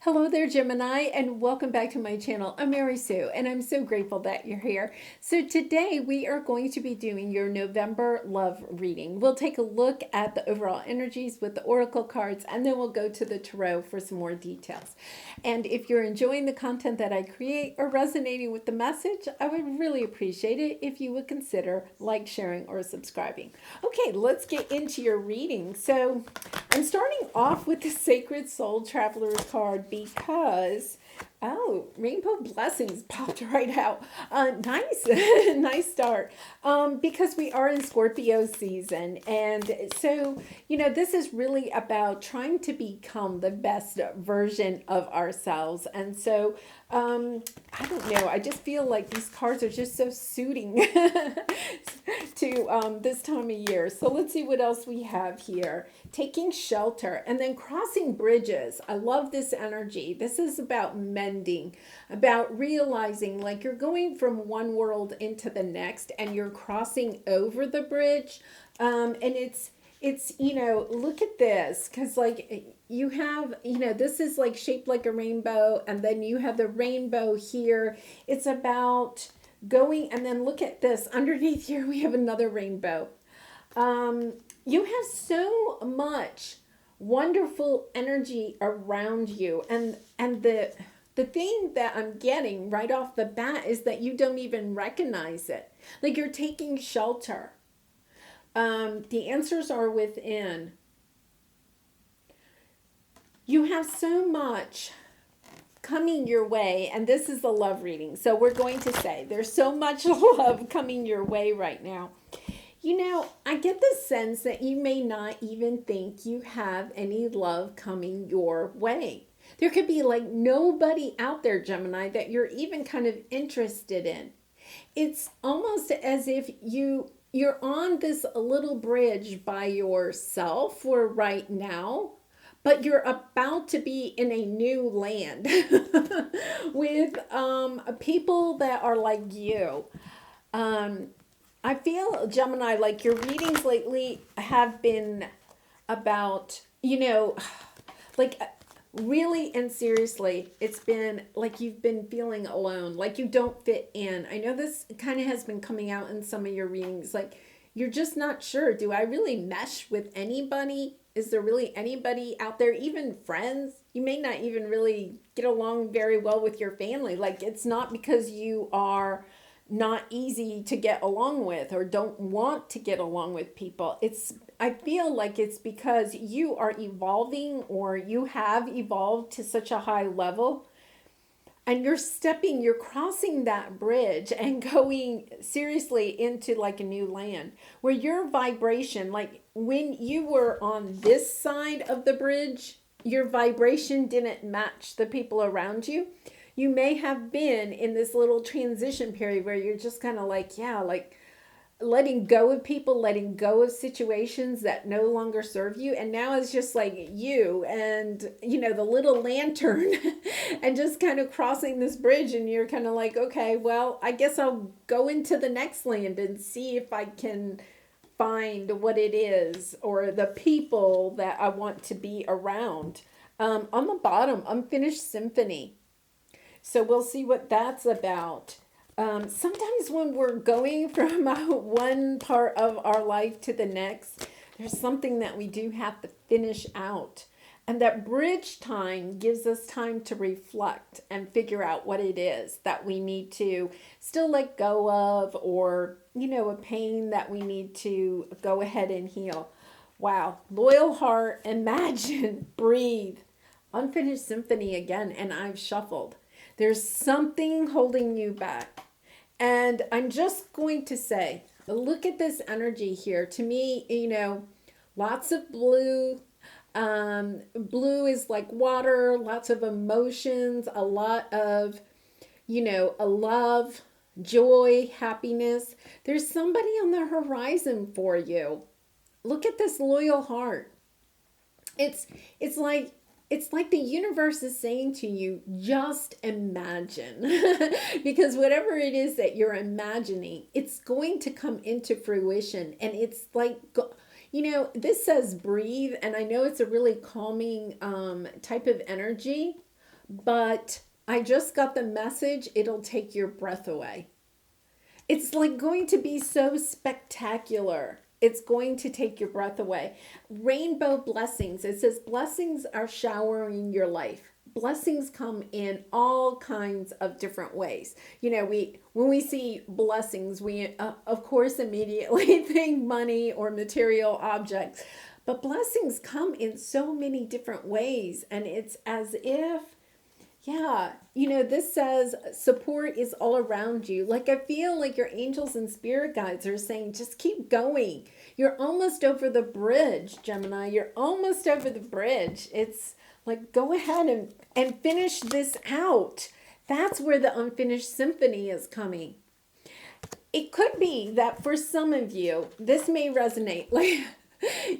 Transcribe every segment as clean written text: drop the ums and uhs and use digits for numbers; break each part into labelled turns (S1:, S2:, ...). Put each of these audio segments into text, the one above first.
S1: Hello there, Gemini, and welcome back to my channel. I'm Mary Sue, and I'm so grateful that you're here. So today we are going to be doing your November love reading. We'll take a look at the overall energies with the oracle cards, and then we'll go to the tarot for some more details. And if you're enjoying the content that I create or resonating with the message, I would really appreciate it if you would consider like, sharing, or subscribing. Okay, let's get into your reading. So I'm starting off with the Sacred Soul Traveler's card because, oh, Rainbow Blessings popped right out. Nice, nice start. Because we are in Scorpio season. And so, this is really about trying to become the best version of ourselves. And so, I don't know. I just feel like these cards are just so suiting to this time of year. So let's see what else we have here. Taking shelter and then crossing bridges. I love this energy. This is about mending, about realizing like you're going from one world into the next and you're crossing over the bridge. And it's look at this, because like you have, this is like shaped like a rainbow, and then you have the rainbow here. It's about going, and then look at this underneath here, we have another rainbow. You have so much wonderful energy around you, and the thing that I'm getting right off the bat is that you don't even recognize it. Like you're taking shelter. The answers are within. You have so much coming your way, and this is the love reading. So we're going to say there's so much love coming your way right now. I get the sense that you may not even think you have any love coming your way. There could be like nobody out there, Gemini, that you're even kind of interested in. It's almost as if you're on this little bridge by yourself for right now, but you're about to be in a new land with people that are like you. I feel, Gemini, like your readings lately have been about, like really and seriously, it's been like you've been feeling alone, like you don't fit in. I know this kind of has been coming out in some of your readings, like you're just not sure. Do I really mesh with anybody? Is there really anybody out there, even friends? You may not even really get along very well with your family. Like it's not because you are not easy to get along with or don't want to get along with people. I feel like it's because you are evolving, or you have evolved to such a high level, and you're crossing that bridge and going seriously into like a new land where your vibration, like when you were on this side of the bridge, your vibration didn't match the people around you. You may have been in this little transition period where you're just kind of like, yeah, like letting go of people, letting go of situations that no longer serve you. And now it's just like you and, the little lantern and just kind of crossing this bridge. And you're kind of like, okay, well, I guess I'll go into the next land and see if I can find what it is or the people that I want to be around. On the bottom, Unfinished Symphony. So we'll see what that's about. Sometimes when we're going from one part of our life to the next, there's something that we do have to finish out. And that bridge time gives us time to reflect and figure out what it is that we need to still let go of, or, a pain that we need to go ahead and heal. Wow. Loyal heart, imagine, breathe. Unfinished Symphony again, and I've shuffled. There's something holding you back. And I'm just going to say, look at this energy here. To me, lots of blue. Blue is like water, lots of emotions, a lot of, a love, joy, happiness. There's somebody on the horizon for you. Look at this loyal heart. It's like the universe is saying to you, just imagine. Because whatever it is that you're imagining, it's going to come into fruition. And it's like, this says breathe. And I know it's a really calming type of energy. but I just got the message, it'll take your breath away. It's like going to be so spectacular. It's going to take your breath away. Rainbow blessings. It says blessings are showering your life. Blessings come in all kinds of different ways. You know, when we see blessings, we of course immediately think money or material objects. But blessings come in so many different ways, and it's as if, yeah, you know, this says support is all around you. Like, I feel like your angels and spirit guides are saying, just keep going. You're almost over the bridge, Gemini. You're almost over the bridge. It's like, go ahead and finish this out. That's where the unfinished symphony is coming. It could be that for some of you, this may resonate. Like,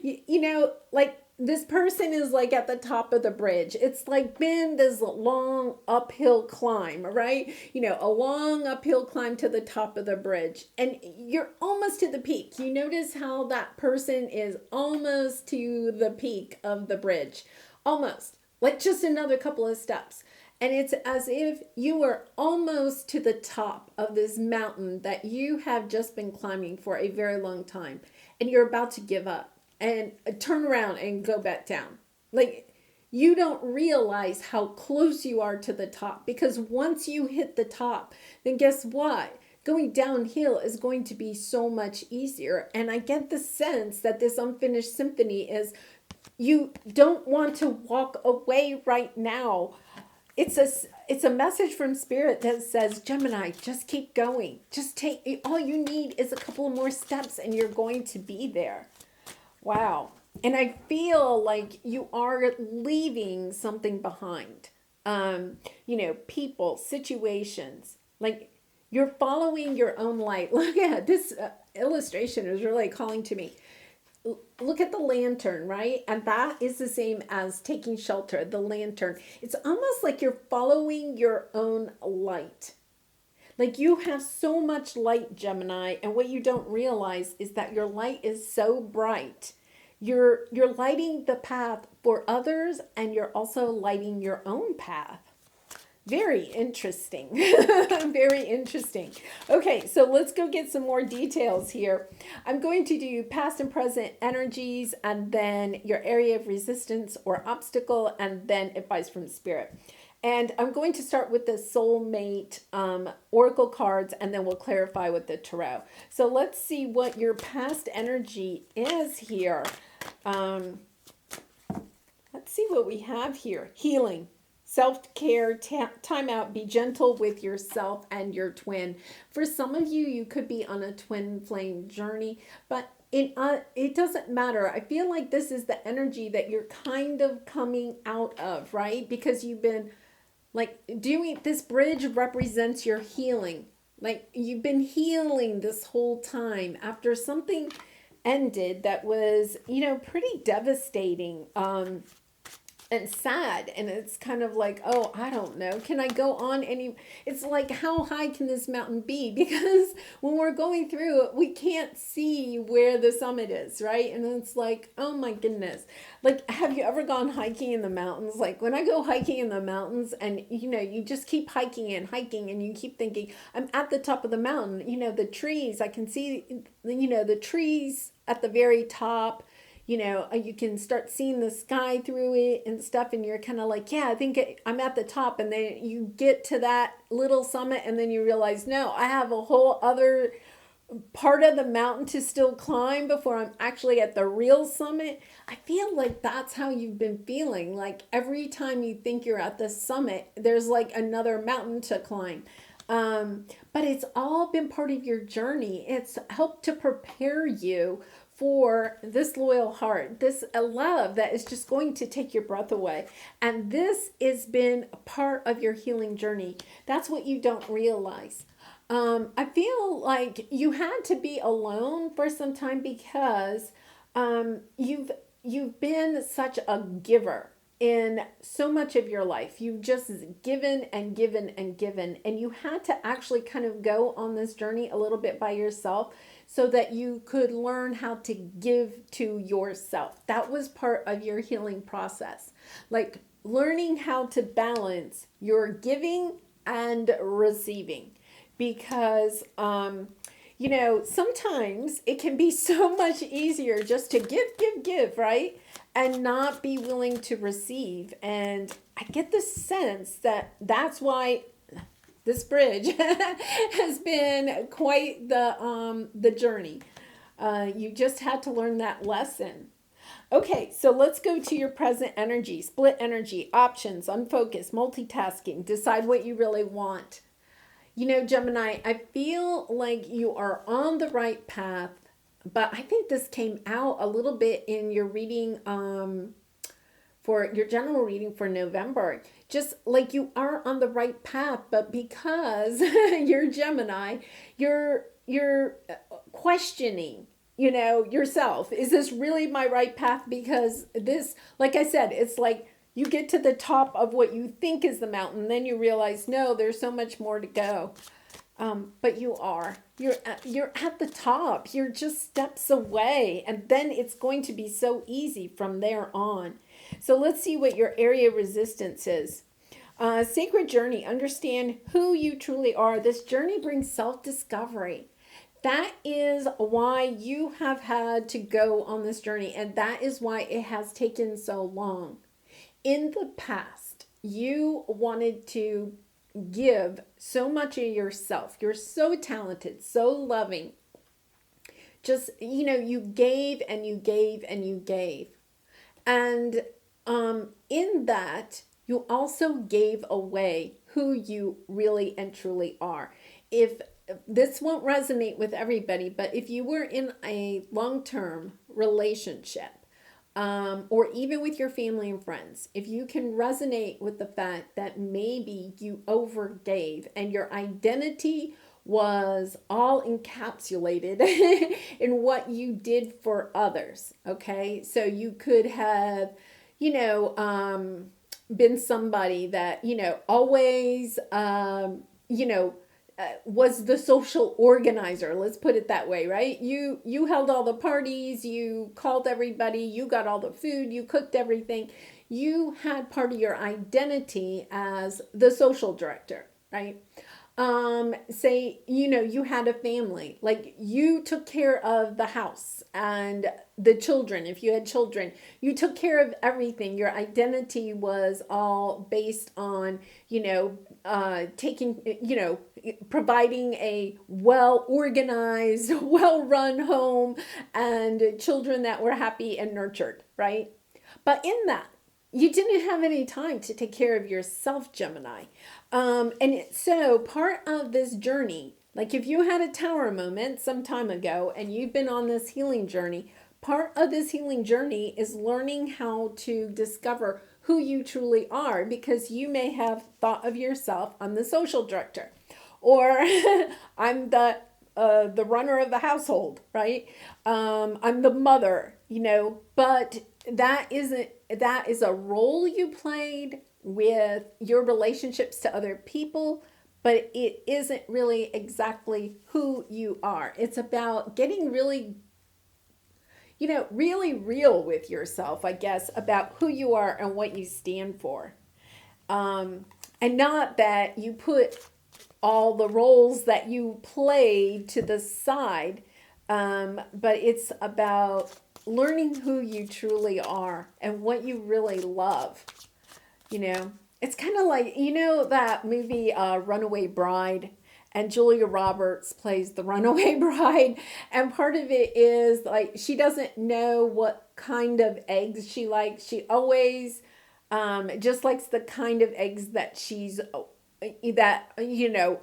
S1: you know, like, this person is like at the top of the bridge. It's like been this long uphill climb, right? You know, a long uphill climb to the top of the bridge. And you're almost to the peak. You notice how that person is almost to the peak of the bridge. Almost. Like just another couple of steps. And it's as if you were almost to the top of this mountain that you have just been climbing for a very long time. And you're about to give up and turn around and go back down. Like, you don't realize how close you are to the top, because once you hit the top, then guess what? Going downhill is going to be so much easier. And I get the sense that this unfinished symphony is, you don't want to walk away right now. It's a message from spirit that says, Gemini, just keep going. Just take, all you need is a couple more steps and you're going to be there. Wow. And I feel like you are leaving something behind. You know, people, situations, like you're following your own light. Look at this illustration is really calling to me. Look at the lantern, right? And that is the same as taking shelter, the lantern. It's almost like you're following your own light. Like you have so much light, Gemini, and what you don't realize is that your light is so bright. You're lighting the path for others, and you're also lighting your own path. Very interesting. Very interesting. Okay, so let's go get some more details here. I'm going to do past and present energies, and then your area of resistance or obstacle, and then advice from spirit. And I'm going to start with the soulmate oracle cards, and then we'll clarify with the tarot. So let's see what your past energy is here. Let's see what we have here. Healing, self-care, time out, be gentle with yourself and your twin. For some of you, you could be on a twin flame journey, but it doesn't matter. I feel like this is the energy that you're kind of coming out of, right? Because you've been like doing this bridge represents your healing. Like you've been healing this whole time after something ended that was, you know, pretty devastating and sad. And it's kind of like, oh, I don't know. Can I go on any? It's like, how high can this mountain be? Because when we're going through it, we can't see where the summit is, right? And it's like, oh my goodness. Like, have you ever gone hiking in the mountains? Like when I go hiking in the mountains and, you know, you just keep hiking and you keep thinking, I'm at the top of the mountain. You know, the trees, I can see, you know, the trees at the very top. You know, you can start seeing the sky through it and stuff, and you're kind of like, yeah, I think I'm at the top. And then you get to that little summit, and then you realize, no, I have a whole other part of the mountain to still climb before I'm actually at the real summit. I feel like that's how you've been feeling. Like every time you think you're at the summit, there's like another mountain to climb. But it's all been part of your journey. It's helped to prepare you for this loyal heart, this love that is just going to take your breath away. And this has been a part of your healing journey. That's what you don't realize. I feel like you had to be alone for some time because you've been such a giver in so much of your life. You've just given and given and given, and you had to actually kind of go on this journey a little bit by yourself so that you could learn how to give to yourself. That was part of your healing process. Like learning how to balance your giving and receiving, because sometimes it can be so much easier just to give, right? And not be willing to receive. And I get the sense that that's why this bridge has been quite the journey. You just had to learn that lesson. Okay, so let's go to your present energy, split energy, options, unfocused, multitasking, decide what you really want. Gemini, I feel like you are on the right path, but I think this came out a little bit in your reading, for your general reading for November. Just like you are on the right path, but because you're Gemini, you're questioning, yourself. Is this really my right path? Because this, like I said, it's like you get to the top of what you think is the mountain, then you realize, no, there's so much more to go. But you're at the top. You're just steps away, and then it's going to be so easy from there on. So let's see what your area of resistance is. Sacred journey. Understand who you truly are. This journey brings self-discovery. That is why you have had to go on this journey, and that is why it has taken so long. In the past, you wanted to give so much of yourself. You're so talented, so loving. Just, you gave and you gave and you gave. And in that, you also gave away who you really and truly are. If this won't resonate with everybody, but if you were in a long-term relationship, or even with your family and friends, if you can resonate with the fact that maybe you overgave and your identity was all encapsulated in what you did for others, okay? So you could have, been somebody that, always, was the social organizer. Let's put it that way, right? You held all the parties, you called everybody, you got all the food, you cooked everything. You had part of your identity as the social director, right? Say, you had a family, like you took care of the house and the children. If you had children, you took care of everything. Your identity was all based on, providing a well-organized, well-run home and children that were happy and nurtured, right? But in that, you didn't have any time to take care of yourself, Gemini. So part of this journey, like if you had a tower moment some time ago and you've been on this healing journey, part of this healing journey is learning how to discover who you truly are, because you may have thought of yourself, I'm the social director, or I'm the runner of the household, right? I'm the mother, but that is a role you played with your relationships to other people, but it isn't really exactly who you are. It's about getting really, really real with yourself, I guess, about who you are and what you stand for. And not that you put all the roles that you played to the side, but it's about learning who you truly are and what you really love. It's kind of like, that movie, Runaway Bride, and Julia Roberts plays the runaway bride. And part of it is like, she doesn't know what kind of eggs she likes. She always just likes the kind of eggs that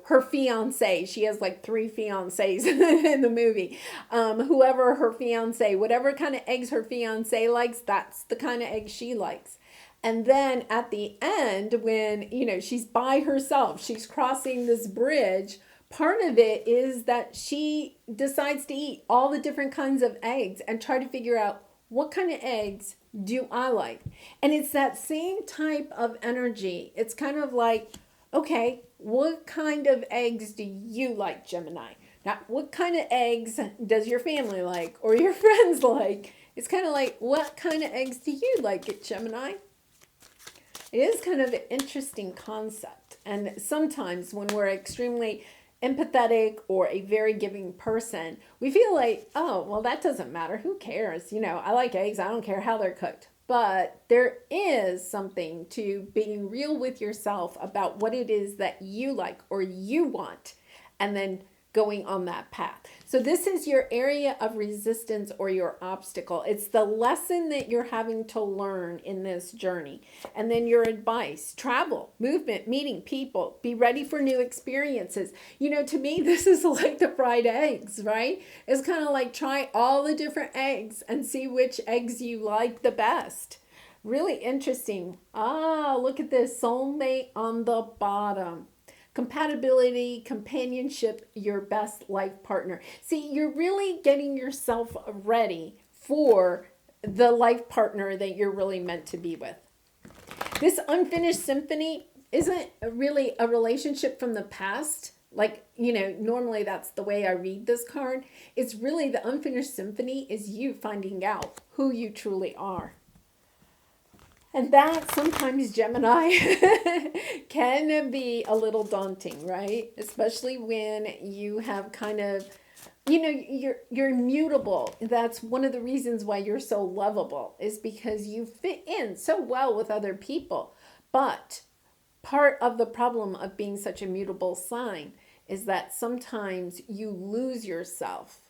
S1: her fiance, she has like 3 fiancés in the movie. Whoever her fiance, whatever kind of eggs her fiance likes, that's the kind of eggs she likes. And then at the end, when, she's by herself, she's crossing this bridge, part of it is that she decides to eat all the different kinds of eggs and try to figure out, what kind of eggs do I like? And it's that same type of energy. It's kind of like, okay, what kind of eggs do you like, Gemini? Now, what kind of eggs does your family like or your friends like? It's kind of like, what kind of eggs do you like, Gemini? It is kind of an interesting concept. And sometimes when we're extremely empathetic or a very giving person, we feel like, oh, well, that doesn't matter. Who cares? I like eggs. I don't care how they're cooked. But there is something to being real with yourself about what it is that you like or you want, and then going on that path. So this is your area of resistance or your obstacle. It's the lesson that you're having to learn in this journey. And then your advice: travel, movement, meeting people, be ready for new experiences. To me, this is like the fried eggs, right? It's kind of like try all the different eggs and see which eggs you like the best. Really interesting. Look at this, soulmate on the bottom. Compatibility, companionship, your best life partner. See, you're really getting yourself ready for the life partner that you're really meant to be with. This unfinished symphony isn't really a relationship from the past. Normally that's the way I read this card. It's really the unfinished symphony is you finding out who you truly are. And that sometimes, Gemini, can be a little daunting, right? Especially when you have kind of, you're immutable. That's one of the reasons why you're so lovable, is because you fit in so well with other people. But part of the problem of being such a mutable sign is that sometimes you lose yourself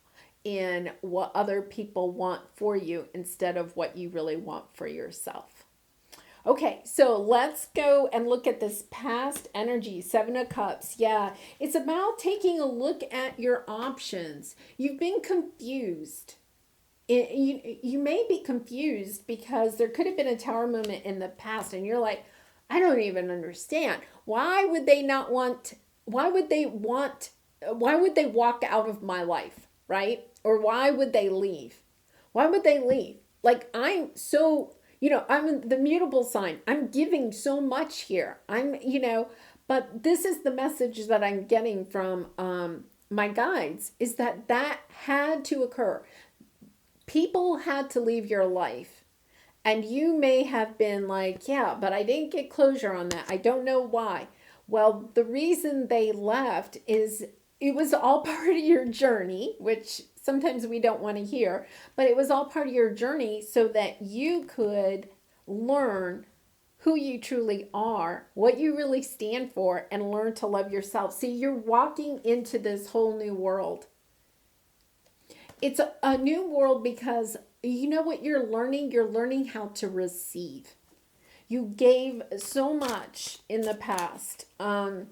S1: in what other people want for you instead of what you really want for yourself. Okay, so let's go and look at this past energy, 7 of Cups. Yeah, it's about taking a look at your options. You've been confused. You may be confused because there could have been a Tower moment in the past and you're like, I don't even understand. Why would they walk out of my life, right? Or why would they leave? Why would they leave? I'm the mutable sign. I'm giving so much here. But this is the message that I'm getting from my guides, is that had to occur. People had to leave your life. And you may have been like, yeah, but I didn't get closure on that. I don't know why. Well, the reason they left is it was all part of your journey, which sometimes we don't want to hear, but it was all part of your journey so that you could learn who you truly are, what you really stand for, and learn to love yourself. See, you're walking into this whole new world. It's a new world because you know what you're learning? You're learning how to receive. You gave so much in the past, and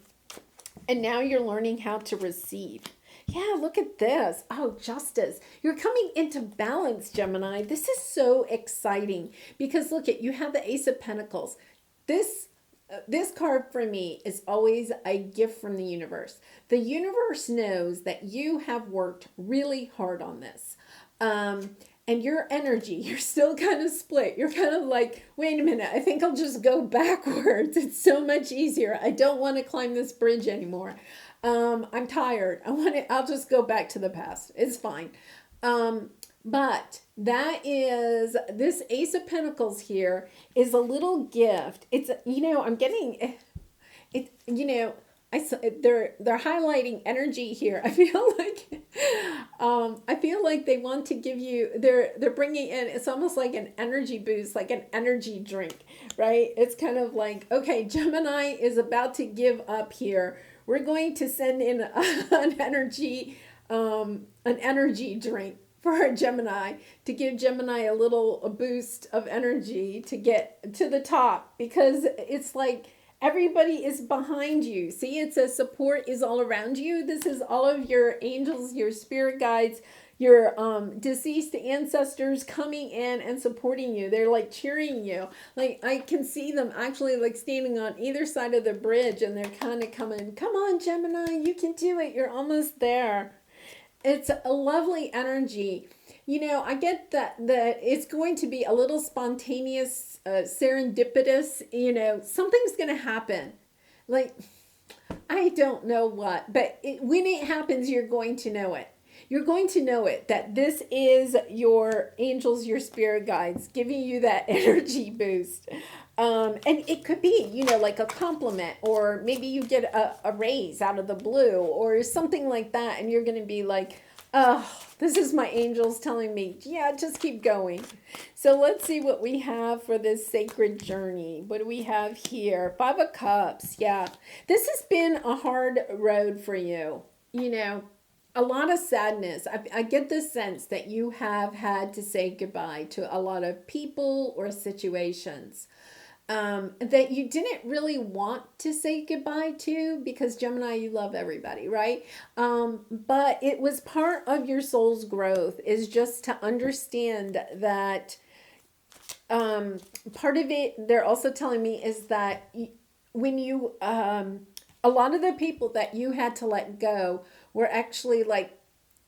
S1: now you're learning how to receive. Yeah, look at this. Oh, justice. You're coming into balance, Gemini. This is so exciting because look at, you have the Ace of Pentacles. This card for me is always a gift from the universe. The universe knows that you have worked really hard on this. And your energy, you're still kind of split. You're kind of like, wait a minute, I think I'll just go backwards. It's so much easier. I don't want to climb this bridge anymore. I'm tired. I'll just go back to the past. It's fine. But that is, this Ace of Pentacles here is a little gift. It's, I'm getting it, they're highlighting energy here. I feel like they want to give you, they're bringing in, it's almost like an energy boost, like an energy drink, right? It's kind of like, okay, Gemini is about to give up here. We're going to send in an energy drink for Gemini to give Gemini a boost of energy to get to the top, because it's like everybody is behind you. See, it says support is all around you. This is all of your angels, your spirit guides, your deceased ancestors coming in and supporting you. They're like cheering you. Like I can see them actually like standing on either side of the bridge, and they're kind of coming, come on, Gemini, you can do it. You're almost there. It's a lovely energy. I get that it's going to be a little spontaneous, serendipitous, something's going to happen. Like, I don't know what, but when it happens, you're going to know it. You're going to know it, that this is your angels, your spirit guides, giving you that energy boost. And it could be, like a compliment, or maybe you get a raise out of the blue or something like that. And you're going to be like, oh, this is my angels telling me, yeah, just keep going. So let's see what we have for this sacred journey. What do we have here? 5 of Cups. Yeah. This has been a hard road for you. A lot of sadness. I get the sense that you have had to say goodbye to a lot of people or situations. That you didn't really want to say goodbye to, because Gemini, you love everybody, right? But it was part of your soul's growth, is just to understand that part of it, they're also telling me, is that when you, a lot of the people that you had to let go were actually like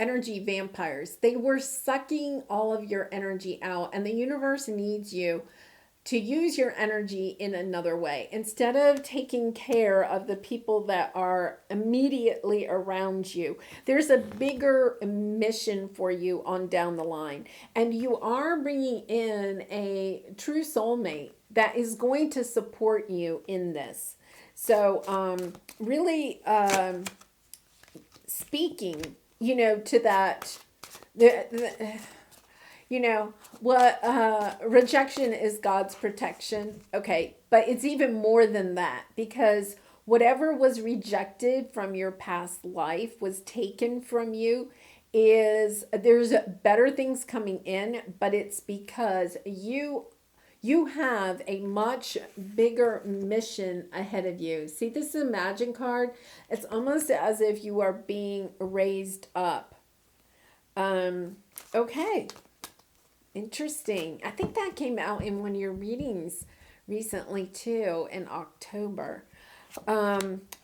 S1: energy vampires. They were sucking all of your energy out, and the universe needs you to use your energy in another way. Instead of taking care of the people that are immediately around you, there's a bigger mission for you on down the line. And you are bringing in a true soulmate that is going to support you in this. So really speaking, to that, rejection is God's protection. Okay, but it's even more than that, because whatever was rejected from your past life was taken from you. There's better things coming in, but it's because you have a much bigger mission ahead of you. See, this is a Imagine card. It's almost as if you are being raised up. Okay. Interesting. I think that came out in one of your readings recently too, in October.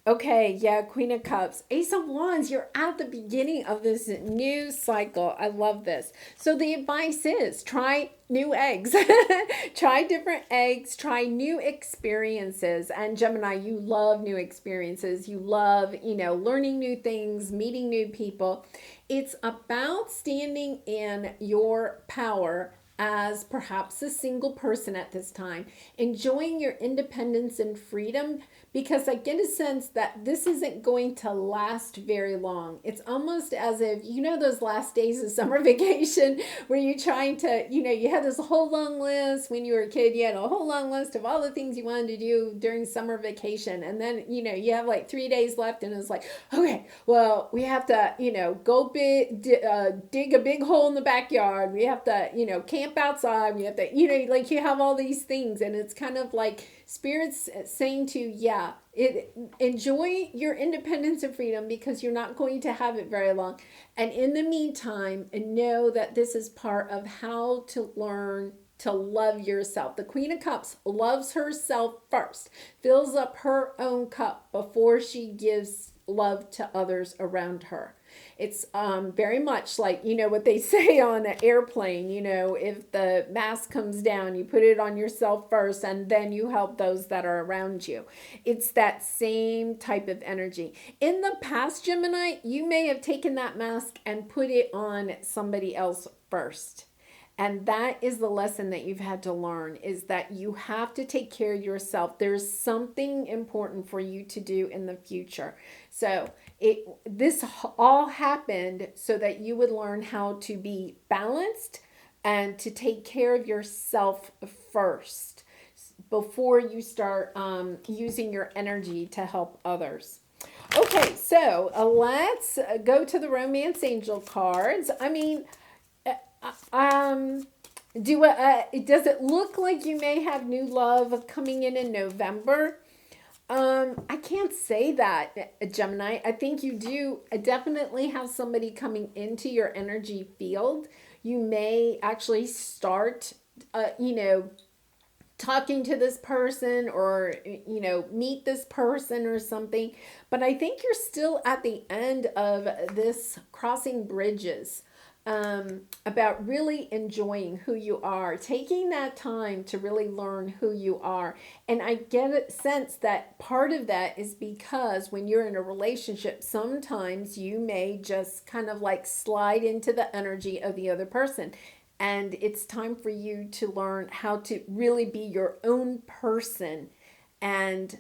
S1: Okay, yeah, Queen of Cups. Ace of Wands, you're at the beginning of this new cycle. I love this. So the advice is try new eggs. Try different eggs, try new experiences. And Gemini, you love new experiences. You love, learning new things, meeting new people. It's about standing in your power as perhaps a single person at this time, enjoying your independence and freedom, because I get a sense that this isn't going to last very long. It's almost as if, those last days of summer vacation where you're trying to, you had this whole long list when you were a kid, you had a whole long list of all the things you wanted to do during summer vacation. And then, you have like 3 days left, and it's like, okay, well, we have to, go dig a big hole in the backyard. We have to, camp outside. We have to, you have all these things, and it's kind of like Spirit's saying to you, enjoy your independence and freedom, because you're not going to have it very long. And in the meantime, know that this is part of how to learn to love yourself. The Queen of Cups loves herself first, fills up her own cup before she gives love to others around her. It's very much like, what they say on an airplane, if the mask comes down, you put it on yourself first, and then you help those that are around you. It's that same type of energy. In the past, Gemini, you may have taken that mask and put it on somebody else first. And that is the lesson that you've had to learn, is that you have to take care of yourself. There's something important for you to do in the future. So this all happened so that you would learn how to be balanced and to take care of yourself first before you start using your energy to help others. Okay, so let's go to the romance angel cards. I mean, does it look like you may have new love coming in November? I can't say that, Gemini. I think you do definitely have somebody coming into your energy field. You may actually start, talking to this person, or, meet this person or something. But I think you're still at the end of this crossing bridges. About really enjoying who you are, taking that time to really learn who you are. And I get a sense that part of that is because when you're in a relationship, sometimes you may just kind of like slide into the energy of the other person. And it's time for you to learn how to really be your own person and,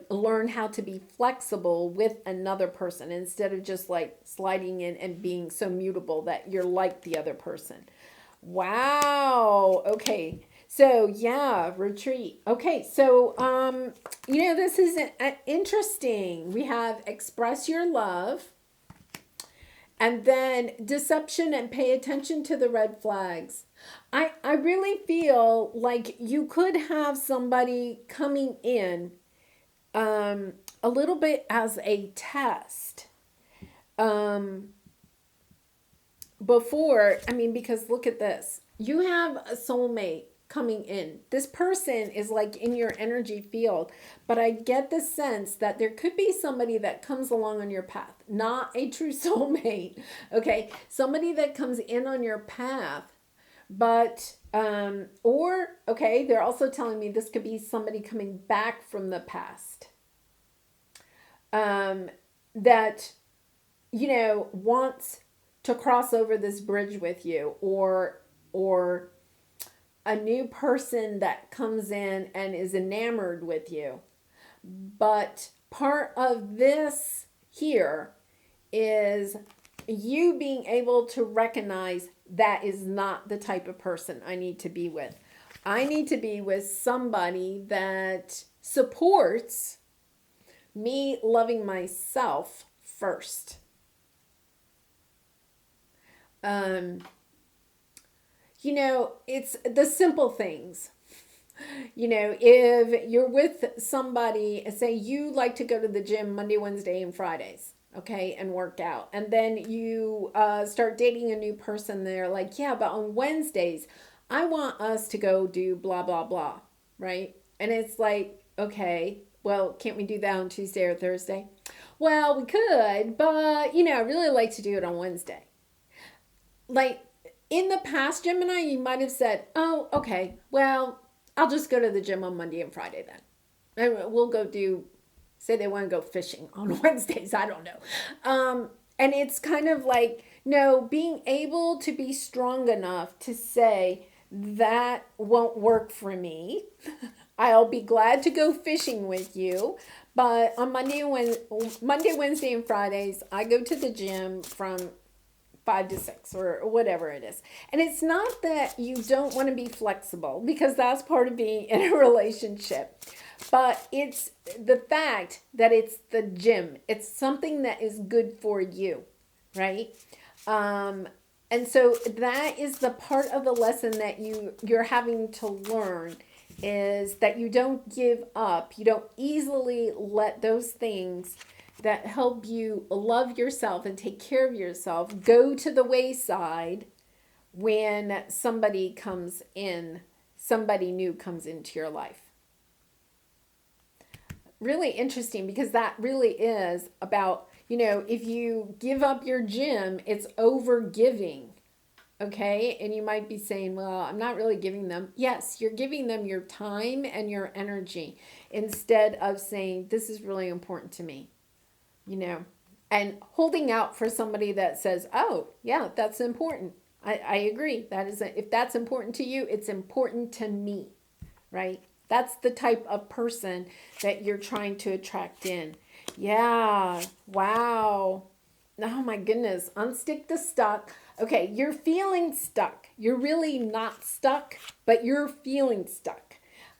S1: learn how to be flexible with another person instead of just like sliding in and being so mutable that you're like the other person. Wow. Okay. So yeah, retreat. Okay. So, this is interesting. We have express your love. And then deception and pay attention to the red flags. I really feel like you could have somebody coming in a little bit as a test because look at this. You have a soulmate coming in. This person is like in your energy field, but I get the sense that there could be somebody that comes along on your path, not a true soulmate. Okay, somebody that comes in on your path, but they're also telling me this could be somebody coming back from the past. That wants to cross over this bridge with you, or a new person that comes in and is enamored with you. But part of this here is you being able to recognize that is not the type of person I need to be with. I need to be with somebody that supports me loving myself first. It's the simple things. If you're with somebody, say you like to go to the gym Monday, Wednesday, and Fridays, okay, and work out. And then you start dating a new person. They're like, yeah, but on Wednesdays, I want us to go do blah, blah, blah, right? And it's like, okay, well, can't we do that on Tuesday or Thursday? Well, we could, but, I really like to do it on Wednesday. Like, in the past, Gemini, you might have said, oh, okay, well, I'll just go to the gym on Monday and Friday then. And we'll go say they want to go fishing on Wednesdays. I don't know. And it's kind of like, no, being able to be strong enough to say that won't work for me. I'll be glad to go fishing with you. But on Monday, Wednesday, and Fridays, I go to the gym from 5 to 6 or whatever it is. And it's not that you don't want to be flexible, because that's part of being in a relationship. But it's the fact that it's the gym. It's something that is good for you, right? And so that is the part of the lesson that you're having to learn, is that you don't give up. You don't easily let those things that help you love yourself and take care of yourself go to the wayside when somebody new comes into your life. Really interesting, because that really is about, if you give up your gym, it's over giving. Okay. And you might be saying, well, I'm not really giving them. Yes, you're giving them your time and your energy, instead of saying, this is really important to me. And holding out for somebody that says, oh, yeah, that's important. I agree. If that's important to you, it's important to me, right? That's the type of person that you're trying to attract in. Yeah. Wow. Oh my goodness. Unstick the stuck. Okay. You're feeling stuck. You're really not stuck, but you're feeling stuck.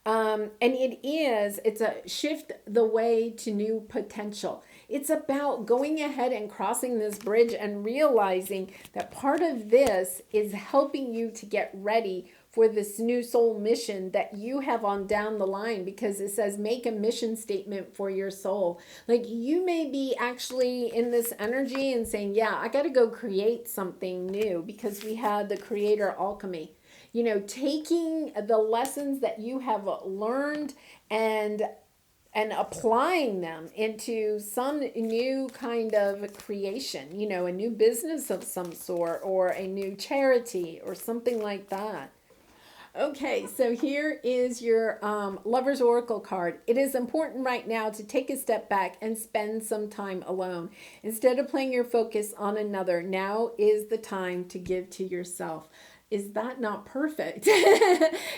S1: And it's a shift the way to new potential. It's about going ahead and crossing this bridge and realizing that part of this is helping you to get ready for this new soul mission that you have on down the line, because it says make a mission statement for your soul. Like, you may be actually in this energy and saying, yeah, I got to go create something new, because we had the creator alchemy. Taking the lessons that you have learned and applying them into some new kind of creation, a new business of some sort, or a new charity or something like that. Okay, so here is your Lover's Oracle card. It is important right now to take a step back and spend some time alone. Instead of playing your focus on another, now is the time to give to yourself. Is that not perfect?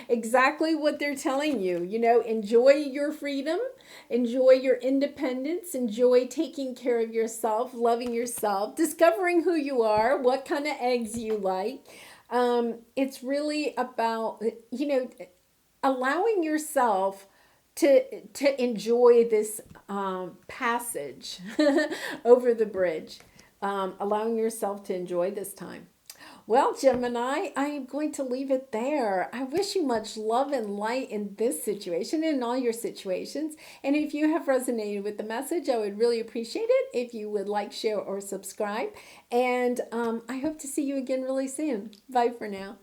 S1: Exactly what they're telling you. You know, enjoy your freedom, enjoy your independence, enjoy taking care of yourself, loving yourself, discovering who you are, what kind of eggs you like. It's really about, you know, allowing yourself to enjoy this passage over the bridge, allowing yourself to enjoy this time. Well, Gemini, I am going to leave it there. I wish you much love and light in this situation and in all your situations. And if you have resonated with the message, I would really appreciate it if you would like, share, or subscribe. And I hope to see you again really soon. Bye for now.